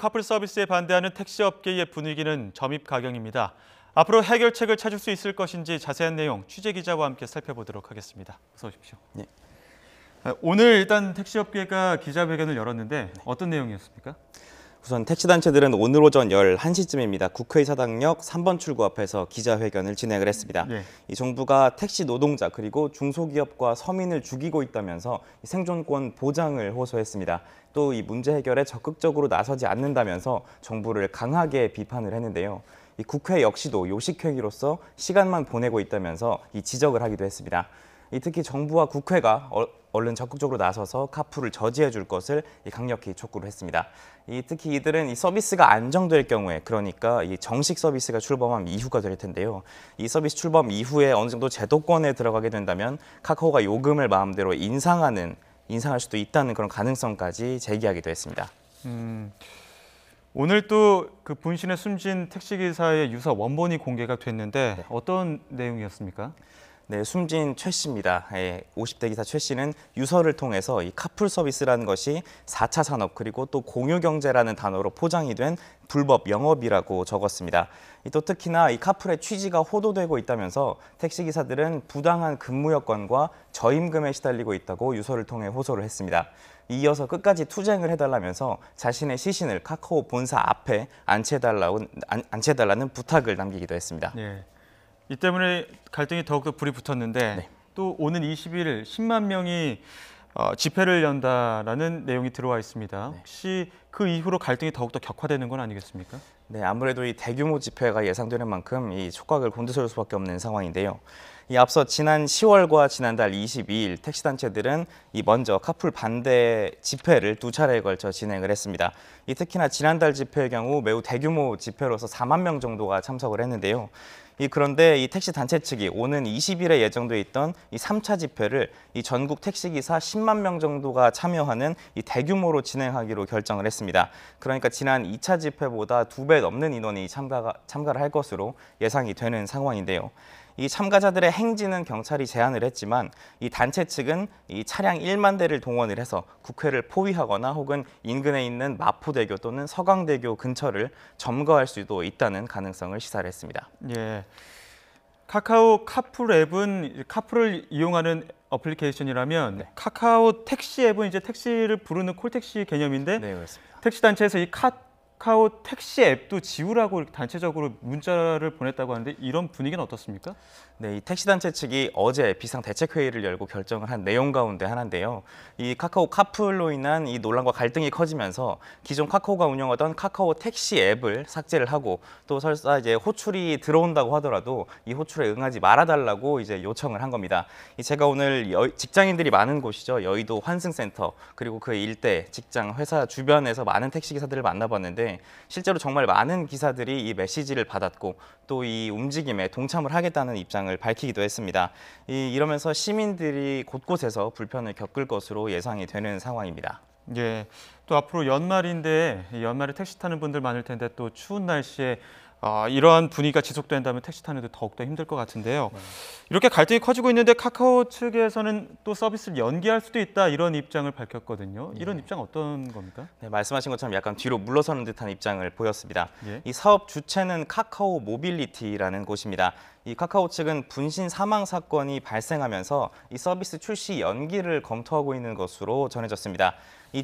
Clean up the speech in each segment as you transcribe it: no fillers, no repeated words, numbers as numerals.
카풀 서비스에 반대하는 택시업계의 분위기는 점입가경입니다. 앞으로 해결책을 찾을 수 있을 것인지 자세한 내용 취재 기자와 함께 살펴보도록 하겠습니다. 어서 오십시오. 네. 오늘 일단 택시업계가 기자회견을 열었는데 어떤 내용이었습니까? 우선 택시단체들은 오늘 오전 11시쯤입니다. 국회의사당역 3번 출구 앞에서 기자회견을 진행을 했습니다. 네. 이 정부가 택시 노동자 그리고 중소기업과 서민을 죽이고 있다면서 생존권 보장을 호소했습니다. 또 이 문제 해결에 적극적으로 나서지 않는다면서 정부를 강하게 비판을 했는데요. 이 국회 역시도 요식행위로서 시간만 보내고 있다면서 이 지적을 하기도 했습니다. 특히 정부와 국회가 얼른 적극적으로 나서서 카풀을 저지해 줄 것을 강력히 촉구를 했습니다. 특히 이들은 이 서비스가 안정될 경우에, 그러니까 이 정식 서비스가 출범한 이후가 될 텐데요. 이 서비스 출범 이후에 어느 정도 제도권에 들어가게 된다면 카카오가 요금을 마음대로 인상할 수도 있다는 그런 가능성까지 제기하기도 했습니다. 오늘 또 그 분신에 숨진 택시기사의 유서 원본이 공개가 됐는데 네. 어떤 내용이었습니까? 네, 숨진 최 씨입니다. 50대 기사 최 씨는 유서를 통해서 이 카풀 서비스라는 것이 4차 산업 그리고 또 공유경제라는 단어로 포장이 된 불법 영업이라고 적었습니다. 또 특히나 이 카풀의 취지가 호도되고 있다면서 택시기사들은 부당한 근무 여건과 저임금에 시달리고 있다고 유서를 통해 호소를 했습니다. 이어서 끝까지 투쟁을 해달라면서 자신의 시신을 카카오 본사 앞에 안치해달라는 부탁을 남기기도 했습니다. 네. 이 때문에 갈등이 더욱더 불이 붙었는데 네. 또 오는 20일 10만 명이 집회를 연다라는 내용이 들어와 있습니다. 혹시 그 이후로 갈등이 더욱더 격화되는 건 아니겠습니까? 네, 아무래도 이 대규모 집회가 예상되는 만큼 이 촉각을 곤두세울 수밖에 없는 상황인데요. 앞서 지난 10월과 지난달 22일 택시단체들은 먼저 카풀 반대 집회를 두 차례에 걸쳐 진행을 했습니다. 특히나 지난달 집회의 경우 매우 대규모 집회로서 4만 명 정도가 참석을 했는데요. 그런데 이 택시 단체 측이 오는 20일에 예정돼 있던 이 3차 집회를 이 전국 택시기사 10만 명 정도가 참여하는 이 대규모로 진행하기로 결정을 했습니다. 그러니까 지난 2차 집회보다 2배 넘는 인원이 참가를 할 것으로 예상이 되는 상황인데요. 이 참가자들의 행진은 경찰이 제한을 했지만 이 단체 측은 이 차량 1만 대를 동원을 해서 국회를 포위하거나 혹은 인근에 있는 마포대교 또는 서강대교 근처를 점거할 수도 있다는 가능성을 시사를 했습니다. 예. 카카오 카풀 앱은 카풀을 이용하는 어플리케이션이라면 네. 카카오 택시 앱은 이제 택시를 부르는 콜택시 개념인데 네, 그렇습니다. 택시 단체에서 이 카카오 택시 앱도 지우라고 단체적으로 문자를 보냈다고 하는데 이런 분위기는 어떻습니까? 네, 이 택시단체 측이 어제 비상대책회의를 열고 결정을 한 내용 가운데 하나인데요. 이 카카오 카풀로 인한 이 논란과 갈등이 커지면서 기존 카카오가 운영하던 카카오 택시 앱을 삭제를 하고 또 설사 이제 호출이 들어온다고 하더라도 이 호출에 응하지 말아달라고 이제 요청을 한 겁니다. 제가 오늘 직장인들이 많은 곳이죠. 여의도 환승센터 그리고 그 일대 직장 회사 주변에서 많은 택시기사들을 만나봤는데 실제로 정말 많은 기사들이 이 메시지를 받았고 또 이 움직임에 동참을 하겠다는 입장을 밝히기도 했습니다. 이러면서 시민들이 곳곳에서 불편을 겪을 것으로 예상이 되는 상황입니다. 예. 또 앞으로 연말인데 연말에 택시 타는 분들 많을 텐데 또 추운 날씨에 이러한 분위기가 지속된다면 택시 타는 데 더욱더 힘들 것 같은데요. 이렇게 갈등이 커지고 있는데 카카오 측에서는 또 서비스를 연기할 수도 있다 이런 입장을 밝혔거든요. 이런 입장 어떤 겁니까? 네, 말씀하신 것처럼 약간 뒤로 물러서는 듯한 입장을 보였습니다. 예. 이 사업 주체는 카카오 모빌리티라는 곳입니다. 이 카카오 측은 분신 사망 사건이 발생하면서 이 서비스 출시 연기를 검토하고 있는 것으로 전해졌습니다.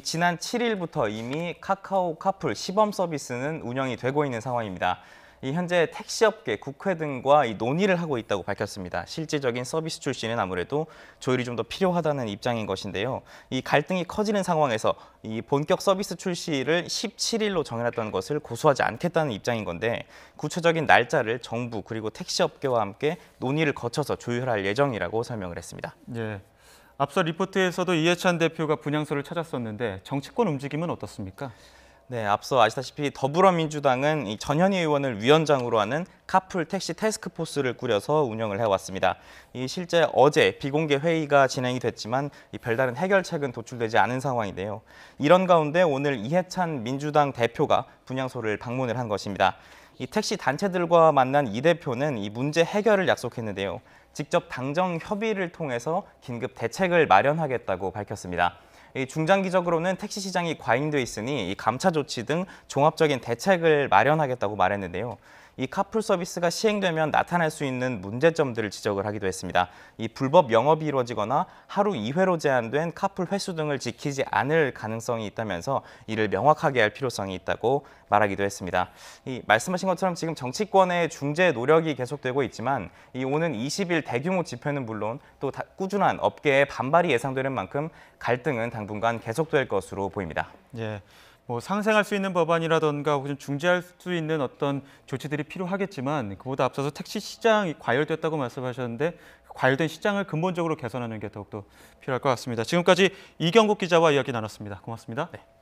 지난 7일부터 이미 카카오 카풀 시범 서비스는 운영이 되고 있는 상황입니다. 현재 택시업계, 국회 등과 논의를 하고 있다고 밝혔습니다. 실질적인 서비스 출시는 아무래도 조율이 좀 더 필요하다는 입장인 것인데요. 이 갈등이 커지는 상황에서 이 본격 서비스 출시를 17일로 정해놨던 것을 고수하지 않겠다는 입장인 건데 구체적인 날짜를 정부 그리고 택시업계와 함께 논의를 거쳐서 조율할 예정이라고 설명을 했습니다. 예. 앞서 리포트에서도 이해찬 대표가 분향소를 찾았었는데 정치권 움직임은 어떻습니까? 네, 앞서 아시다시피 더불어민주당은 이 전현희 의원을 위원장으로 하는 카풀 택시 태스크포스를 꾸려서 운영을 해왔습니다. 실제 어제 비공개 회의가 진행이 됐지만 별다른 해결책은 도출되지 않은 상황인데요. 이런 가운데 오늘 이해찬 민주당 대표가 분향소를 방문을 한 것입니다. 택시 단체들과 만난 이 대표는 이 문제 해결을 약속했는데요. 직접 당정 협의를 통해서 긴급 대책을 마련하겠다고 밝혔습니다. 이 중장기적으로는 택시 시장이 과잉돼 있으니 이 감차 조치 등 종합적인 대책을 마련하겠다고 말했는데요. 이 카풀 서비스가 시행되면 나타날 수 있는 문제점들을 지적을 하기도 했습니다. 이 불법 영업이 이루어지거나 하루 2회로 제한된 카풀 횟수 등을 지키지 않을 가능성이 있다면서 이를 명확하게 할 필요성이 있다고 말하기도 했습니다. 이 말씀하신 것처럼 지금 정치권의 중재 노력이 계속되고 있지만 이 오는 20일 대규모 집회는 물론 또 꾸준한 업계의 반발이 예상되는 만큼 갈등은 당분간 계속될 것으로 보입니다. 예. 뭐 상생할 수 있는 법안이라던가 혹은 중재할 수 있는 어떤 조치들이 필요하겠지만 그보다 앞서서 택시 시장이 과열됐다고 말씀하셨는데 과열된 시장을 근본적으로 개선하는 게 더욱더 필요할 것 같습니다. 지금까지 이경국 기자와 이야기 나눴습니다. 고맙습니다. 네.